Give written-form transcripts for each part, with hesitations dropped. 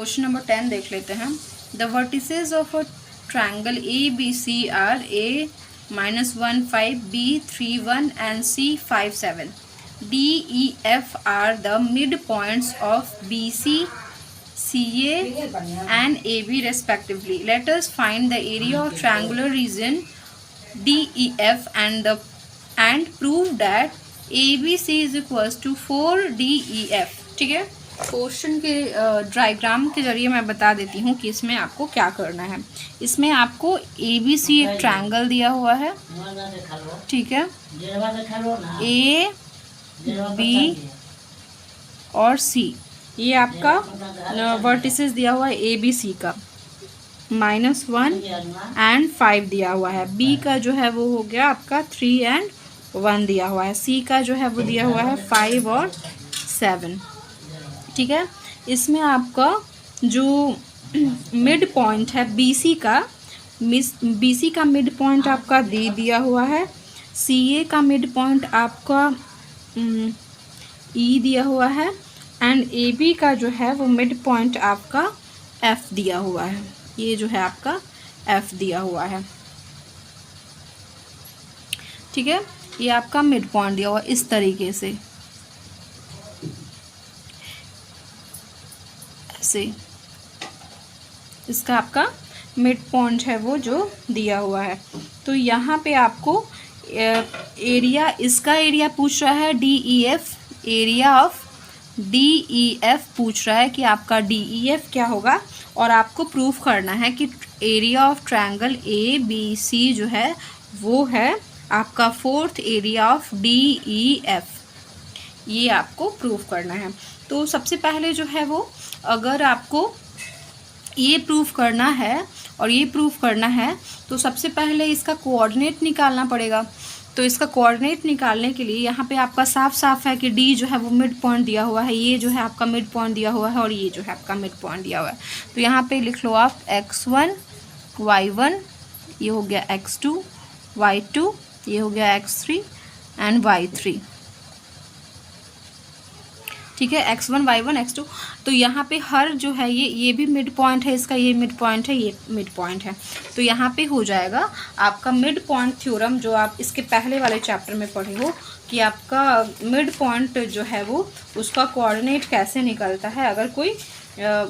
Question number 10 देख लेते हैं। The vertices of a triangle A B C are A -1 5 b 3 1 and c 5 7. D E F are the midpoints of BC, CA and AB respectively. Let us find the area of triangular region DEF and prove that ABC is equals to 4DEF. ठीक है, question के diagram के जरिए मैं बता देती हूँ कि इसमें आपको क्या करना है। इसमें आपको ABC एक ट्रायंगल दिया हुआ है, ठीक है, A B और C, ये आपका वर्टिसेस दिया हुआ है ABC का, -1 and 5 दिया हुआ है। B का जो है वो हो गया आपका 3 and 1 दिया हुआ है। C का जो है वो दिया हुआ है 5 और 7, ठीक है। इसमें आपका जो मिड पॉइंट है BC का मिड पॉइंट आपका D दिया हुआ है, CA का मिड पॉइंट आपका E दिया हुआ है एंड AB का जो है वो मिड पॉइंट आपका F दिया हुआ है। ये जो है आपका F दिया हुआ है, ठीक है। ये आपका मिड पॉइंट दिया हुआ इस तरीके से, ऐसे इसका आपका मिड पॉइंट है वो जो दिया हुआ है। तो यहाँ पे आपको एरिया, इसका एरिया पूछ रहा है DEF, एरिया ऑफ DEF पूछ रहा है कि आपका DEF क्या होगा, और आपको प्रूफ करना है कि एरिया ऑफ ट्रायंगल ABC जो है वो है आपका फोर्थ एरिया ऑफ DEF। ये आपको प्रूफ करना है। तो सबसे पहले जो है वो, अगर आपको ये प्रूफ करना है और ये प्रूफ करना है तो सबसे पहले इसका कोऑर्डिनेट निकालना पड़ेगा। तो इसका कोऑर्डिनेट निकालने के लिए यहाँ पे आपका साफ साफ है कि D जो है वो मिड पॉइंट दिया हुआ है, ये जो है आपका मिड पॉइंट दिया हुआ है और ये जो है आपका मिड पॉइंट दिया हुआ है। तो यहाँ पे लिख लो आप x1 y1, ये हो गया x2 y2, ये हो गया x3 एंड y3, ठीक है, x1 y1 x2। तो यहाँ पे हर जो है ये भी मिड पॉइंट है इसका, ये मिड पॉइंट है, ये मिड पॉइंट है। तो यहाँ पे हो जाएगा आपका मिड पॉइंट थ्योरम, जो आप इसके पहले वाले चैप्टर में पढ़े हो कि आपका मिड पॉइंट जो है वो उसका कोऑर्डिनेट कैसे निकलता है अगर कोई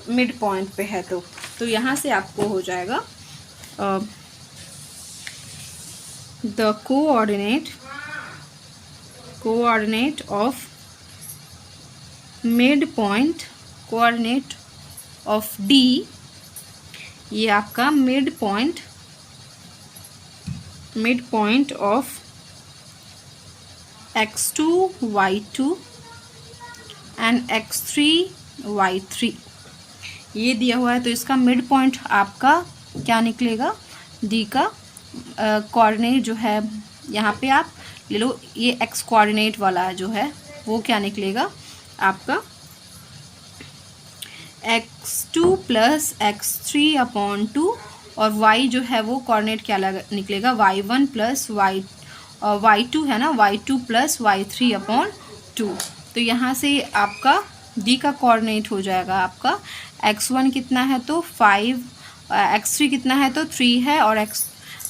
मिड पॉइंट पे है। तो यहाँ से आपको हो जाएगा the coordinate of mid point, coordinate of D, ये आपका mid point of x2 y2 and x3 y3 ये दिया हुआ है। तो इसका मिड पॉइंट आपका क्या निकलेगा, D का कोऑर्डिनेट जो है यहाँ पे आप ले लो, ये x कोऑर्डिनेट वाला जो है वो क्या निकलेगा आपका x2 + x3/2 और y जो है वो कोऑर्डिनेट क्या निकलेगा y1 + y2 है ना, y2 + y3/2। तो यहाँ से आपका D का कोऑर्डिनेट हो जाएगा आपका x1 कितना है तो 5, x3 कितना है तो 3 है और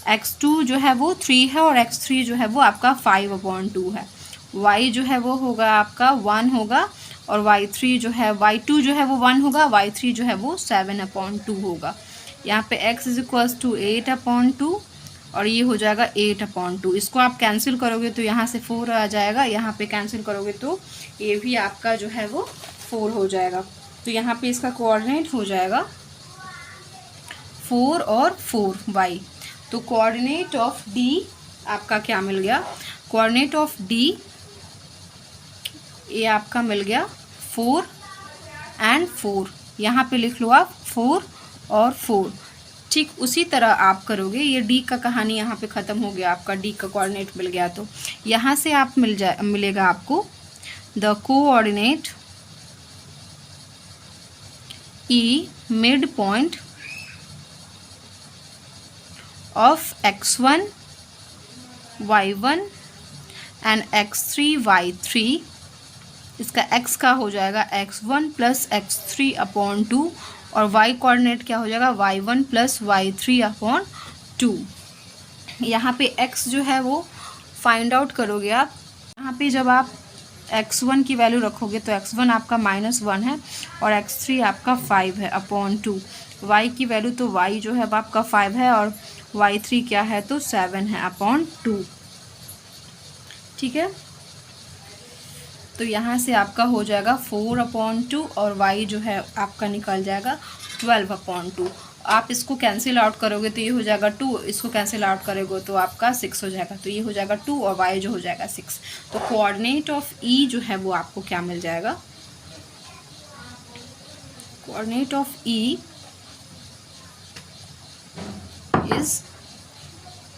x2 जो है वो 3 है और x3 जो है वो आपका 5/2 है। y जो है वो होगा आपका 1 होगा और y3 जो है y2 जो है वो 1 होगा, y3 जो है वो 7/2 होगा। यहाँ पे x = 8/2 और ये हो जाएगा 8/2। इसको आप कैंसिल करोगे तो यहाँ से 4 आ जाएगा, यहाँ पे कैंसिल करोगे तो ये भी आपका जो है वो 4 हो जाएगा। तो यहाँ पे इसका कोऑर्डिनेट हो जाएगा 4 और 4y। तो कोऑर्डिनेट ऑफ D आपका क्या मिल गया, कोऑर्डिनेट ऑफ D ये आपका मिल गया 4 एंड 4, यहाँ पे लिख लो आप 4 और 4। ठीक उसी तरह आप करोगे, ये D का कहानी यहाँ पे ख़त्म हो गया, आपका D का कोऑर्डिनेट मिल गया। तो यहाँ से आप मिलेगा आपको the coordinate E mid point of x1 y1 and x3 y3 इसका x का हो जाएगा x1 प्लस x3 अपॉन 2 और y कोऑर्डिनेट क्या हो जाएगा y1 प्लस y3 अपॉन 2। यहाँ पे x जो है वो फाइंड आउट करोगे आप। यहाँ पे जब आप x1 की वैल्यू रखोगे तो x1 आपका -1 है और x3 आपका 5 है अपॉन 2। y की वैल्यू तो y जो है अब आपका 5 है और y3 क्या है तो 7 है अपॉन 2। ठीक है, तो यहाँ से आपका हो जाएगा 4 अपॉन 2 और y जो है आपका निकल जाएगा 12 अपॉन 2। आप इसको कैंसिल आउट करोगे तो ये हो जाएगा 2, इसको कैंसिल आउट करोगे तो आपका 6 हो जाएगा, तो ये हो जाएगा 2 और y जो हो जाएगा 6। तो कोऑर्डिनेट ऑफ E जो है वो आपको क्या मिल जाएगा, coordinate of E is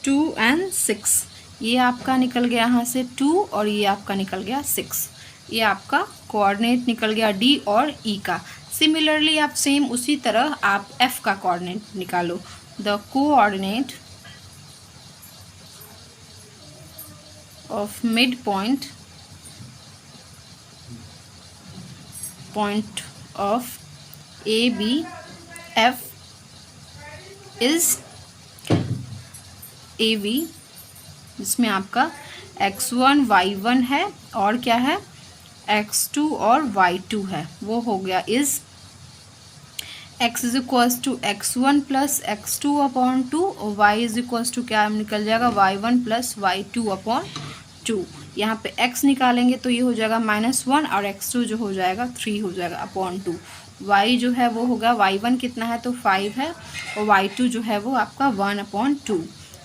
2 and 6। ये आपका निकल गया यहाँ से 2 और ये आपका निकल गया 6। ये आपका कोऑर्डिनेट निकल गया D और E का। सिमिलरली आप सेम उसी तरह आप F का कोऑर्डिनेट निकालो। The coordinate of mid point of AB F is AB, जिसमें आपका x1 y1 है और क्या है x2 और y2 है, वो हो गया is x is equals to x1 plus x2 upon 2 और y इज इक्वल्स टू क्या निकल जाएगा y1 प्लस y2 अपॉन 2। यहाँ पे x निकालेंगे तो ये हो जाएगा -1 और x2 जो हो जाएगा 3 हो जाएगा अपॉन 2। y जो है वो होगा y1 कितना है तो 5 है और y2 जो है वो आपका 1 अपॉन 2।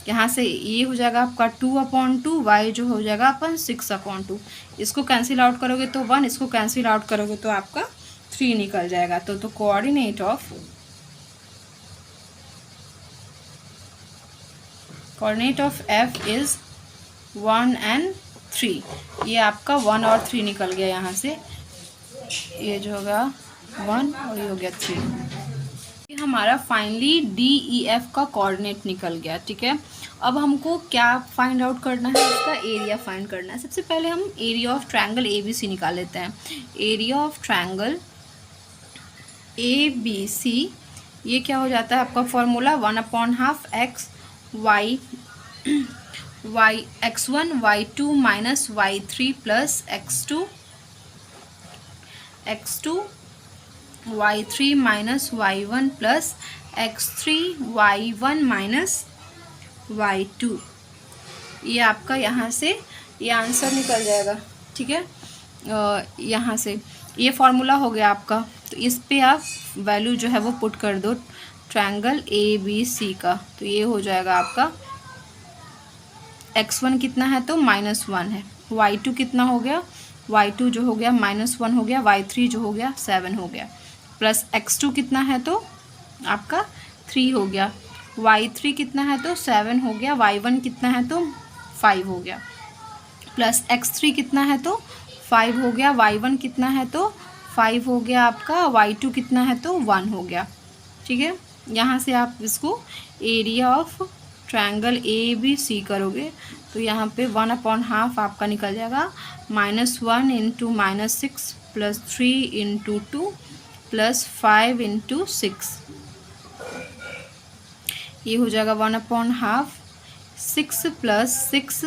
यहाँ से ये हो जाएगा आपका 2 अपॉन 2, y जो हो जाएगा अपन 6 अपॉन 2। इसको कैंसिल आउट करोगे तो 1, इसको कैंसिल आउट करोगे तो आपका 3 निकल जाएगा। तो coordinate of F is 1 and 3। ये आपका 1 और 3 निकल गया यहाँ से, ये जो होगा 1 और ये हो गया 3। ये हमारा फाइनली DEF का कोऑर्डिनेट निकल गया। ठीक है, अब हमको क्या फाइंड आउट करना है, इसका एरिया फाइंड करना है। सबसे पहले हम एरिया ऑफ ट्रायंगल ABC निकाल लेते हैं। एरिया ऑफ ट्रायंगल ABC ये क्या हो जाता है आपका formula 1/2 x y x1 y2 minus y3 plus x2 y3 minus y1 plus x3 y1 minus y2। ये आपका यहाँ से ये आंसर निकल जाएगा। ठीक है, यहाँ से ये फॉर्मूला हो गया आपका। तो इस पे आप वैल्यू जो है वो पुट कर दो ट्रायंगल ABC का, तो ये हो जाएगा आपका x1 कितना है तो -1 है, y2 कितना हो गया, y2 जो हो गया -1 हो गया, y3 जो हो गया 7 हो गया, प्लस x2 कितना है तो आपका 3 हो गया, y3 कितना है तो 7 हो गया, y1 कितना है तो 5 हो गया, प्लस x3 कितना है तो 5 हो गया, y1 कितना है तो 5 हो गया आपका, y2 कितना है तो 1 हो गया। ठीक है, यहाँ से आप इसको एरिया ऑफ ट्रायंगल ABC करोगे तो यहाँ पे 1/2 आपका निकल जाएगा, -1 into -6 plus 3 into 2 plus 5 into 6, ये हो जाएगा 1/2 6 प्लस 6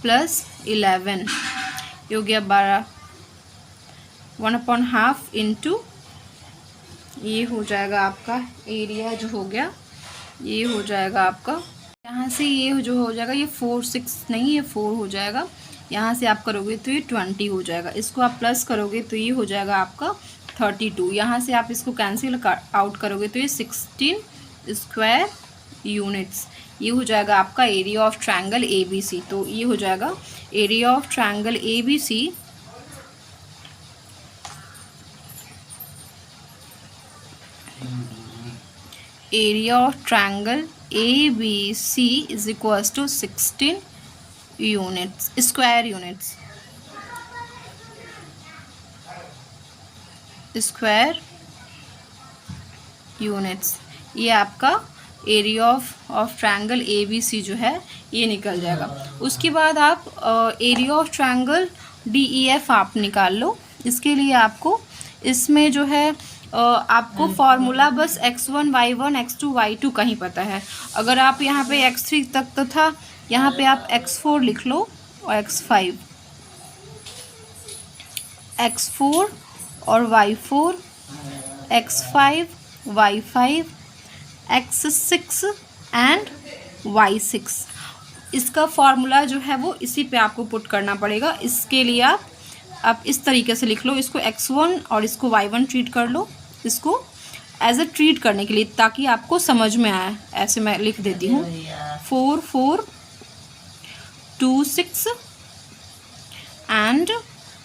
प्लस 11, ये हो गया 12, 1/2 इंटू ये हो जाएगा आपका एरिया जो हो गया, ये हो जाएगा आपका यहाँ से ये जो हो जाएगा ये 4 6 नहीं ये 4 हो जाएगा, यहाँ से आप करोगे तो ये 20 हो जाएगा, इसको आप प्लस करोगे तो ये हो जाएगा आपका 32, यहाँ से आप इसको कैंसिल आउट करोगे तो ये 16 स्क्वायर यूनिट्स, ये हो जाएगा आपका एरिया ऑफ ट्रायंगल ABC। तो ये हो जाएगा area of triangle ABC area of triangle ABC is equals to 16 units square units, ये आपका एरिया ऑफ ट्रायंगल ABC जो है ये निकल जाएगा। उसके बाद आप एरिया ऑफ ट्रायंगल DEF आप निकाल लो। इसके लिए आपको इसमें जो है आपको फॉर्मूला बस x1 y1 x2 y2 का ही पता है। अगर आप यहाँ पे x3 तक तो था, यहाँ पे आप x4 लिख लो और x5, x4 और y4, x5 y5, x6 and y6। इसका फॉर्मूला जो है वो इसी पे आपको पुट करना पड़ेगा। इसके लिए आप इस तरीके से लिख लो, इसको x1 और इसको y1 ट्रीट कर लो, इसको एज ए ट्रीट करने के लिए, ताकि आपको समझ में आए। ऐसे मैं लिख देती हूँ 4 4 2 6 एंड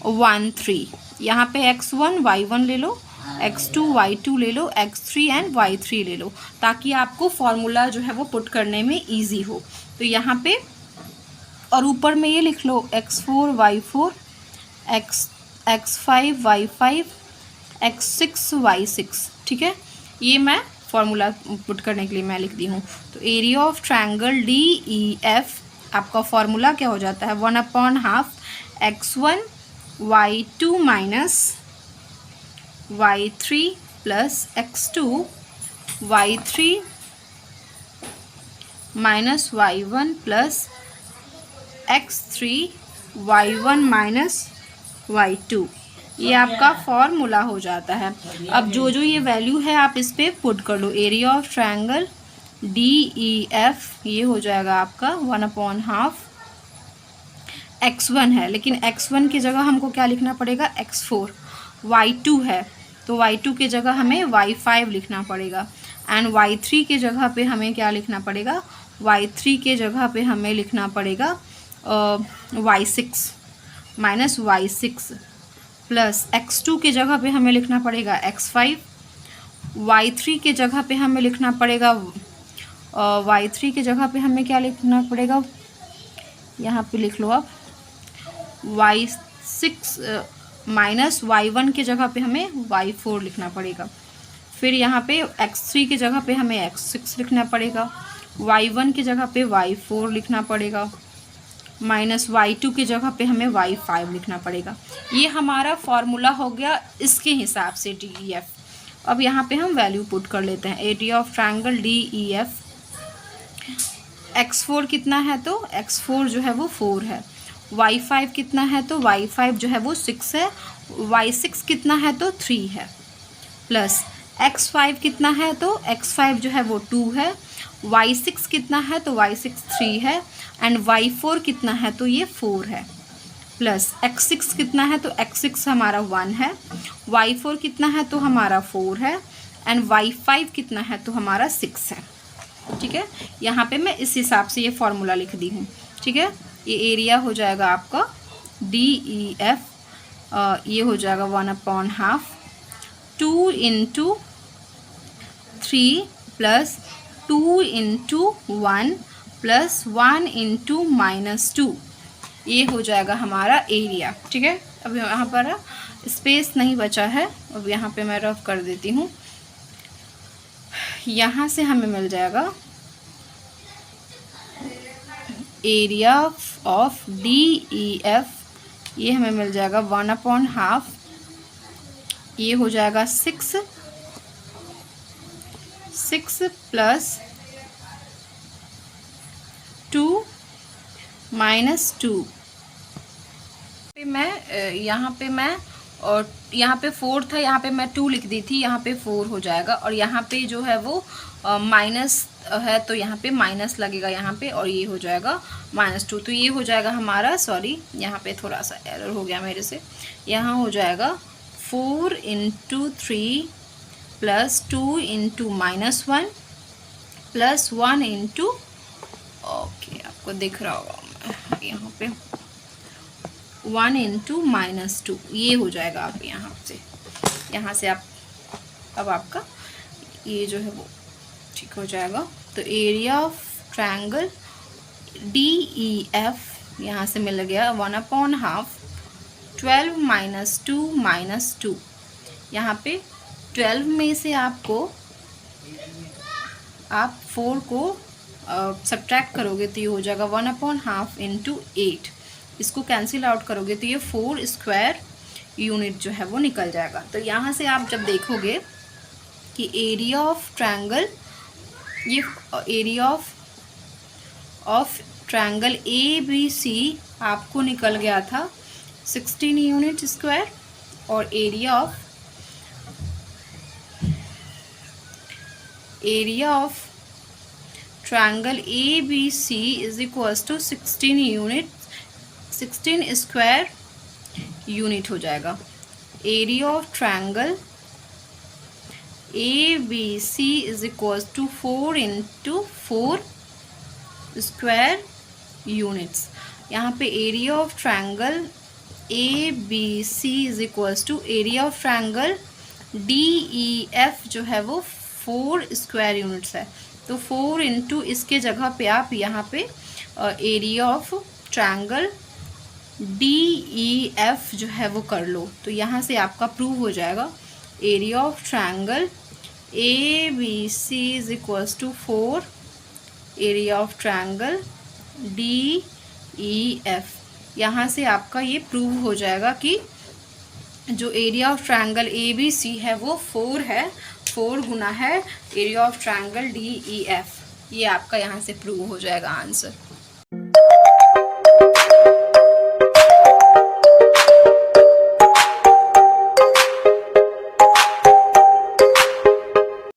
1 3। यहाँ पे x1 y1 ले लो, x2 y2 ले लो, x3 एंड y3 ले लो, ताकि आपको फॉर्मूला जो है वो पुट करने में इजी हो। तो यहाँ पे और ऊपर में ये लिख लो x4 y4, x5 y5, x6 y6। ठीक है, ये मैं फॉर्मूला पुट करने के लिए मैं लिख दी हूँ। तो एरिया ऑफ ट्रायंगल DEF आपका फॉर्मूला क्या हो जाता है, 1/2 x1 y2 minus y3 plus x2 y3 minus y1 plus x3 y1 minus y2। ये आपका फॉर्मूला हो जाता है। अब जो जो ये वैल्यू है आप इस पर पुट कर लो। एरिया ऑफ ट्रायंगल DEF ये हो जाएगा आपका 1/2 x1 है, लेकिन x1 की जगह हमको क्या लिखना पड़ेगा, x4। y2 है तो y2 की जगह हमें y5 लिखना पड़ेगा। एंड y3 की जगह पे हमें क्या लिखना पड़ेगा, y3 के जगह पे हमें लिखना पड़ेगा y6 minus y6 plus x2 के जगह पे हमें लिखना पड़ेगा x5। y3 के जगह पे हमें लिखना पड़ेगा y3 के जगह पे हमें क्या लिखना पड़ेगा, यहाँ पे लिख लो आप y6 माइनस y1 के जगह पे हमें y4 लिखना पड़ेगा। फिर यहाँ पे x3 की जगह पे हमें x6 लिखना पड़ेगा, y1 की जगह पे y4 लिखना पड़ेगा, माइनस y2 की जगह पे हमें y5 लिखना पड़ेगा। ये हमारा फॉर्मूला हो गया इसके हिसाब से DEF। अब यहाँ पे हम वैल्यू पुट कर लेते हैं। Area of triangle DEF x4 कितना है, तो x4 जो है वो 4 है। y5 कितना है, तो y5 जो है वो 6 है। y6 कितना है, तो 3 है। प्लस x5 कितना है, तो x5 जो है वो 2 है। y6 कितना है, तो y6 3 है। एंड y4 कितना है, तो ये 4 है। प्लस x6 कितना है, तो x6 हमारा 1 है। y4 कितना है, तो हमारा 4 है। एंड y5 कितना है, तो हमारा 6 है। ठीक है, यहाँ पे मैं इस हिसाब से ये फॉर्मूला लिख दी हूँ। ठीक है, ये एरिया हो जाएगा आपका DEF, ये हो जाएगा 1/2 2 into 3 plus 2 into 1 plus 1 into -2। ये हो जाएगा हमारा एरिया। ठीक है, अब यहाँ पर स्पेस नहीं बचा है, अब यहाँ पे मैं रफ कर देती हूँ। यहाँ से हमें मिल जाएगा एरिया ऑफ DEF, ये हमें मिल जाएगा 1/2, ये हो जाएगा 6 प्लस 2 -2। यहाँ पे मैं और यहाँ पे 4 था, यहाँ पे मैं 2 लिख दी थी, यहाँ पे 4 हो जाएगा। और यहाँ पे जो है वो माइनस है, तो यहाँ पे माइनस लगेगा यहाँ पे, और ये हो जाएगा -2। तो ये हो जाएगा हमारा, सॉरी यहाँ पे थोड़ा सा एरर हो गया मेरे से, यहाँ हो जाएगा 4 into 3 plus 2 into -1 plus 1 into, okay आपको दिख रहा होगा यहाँ पे 1 इंटू -2, ये हो जाएगा। आप यहाँ से आप अब आपका ये जो है वो ठीक हो जाएगा। तो एरिया ऑफ ट्रायंगल DEF यहाँ से मिल गया 1/2 12 - 2 यहाँ पे 12 में से आपको आप 4 को सब्ट्रैक्ट करोगे तो ये हो जाएगा 1/2 इंटू 8। इसको कैंसिल आउट करोगे तो ये 4 स्क्वायर यूनिट जो है वो निकल जाएगा। तो यहाँ से आप जब देखोगे कि एरिया ऑफ ट्रायंगल, ये एरिया ऑफ ट्रायंगल ABC आपको निकल गया था 16 यूनिट स्क्वायर, और area of triangle ABC is equals to 16 square unit हो जाएगा। Area of triangle ABC is equals to 4 into 4 square units. यहाँ पे area of triangle ABC is equals to area of triangle DEF जो है वो 4 square units है। तो 4 into इसके जगह पे आप यहाँ पे एरिया ऑफ ट्रायंगल DEF जो है वो कर लो, तो यहाँ से आपका प्रूव हो जाएगा area of triangle ABC is equals to 4 area of triangle DEF। यहाँ से आपका ये प्रूव हो जाएगा कि जो एरिया ऑफ ट्रायंगल ABC है वो 4 है, 4 गुना है एरिया ऑफ ट्रायंगल DEF। ये आपका यहाँ से प्रूव हो जाएगा आंसर।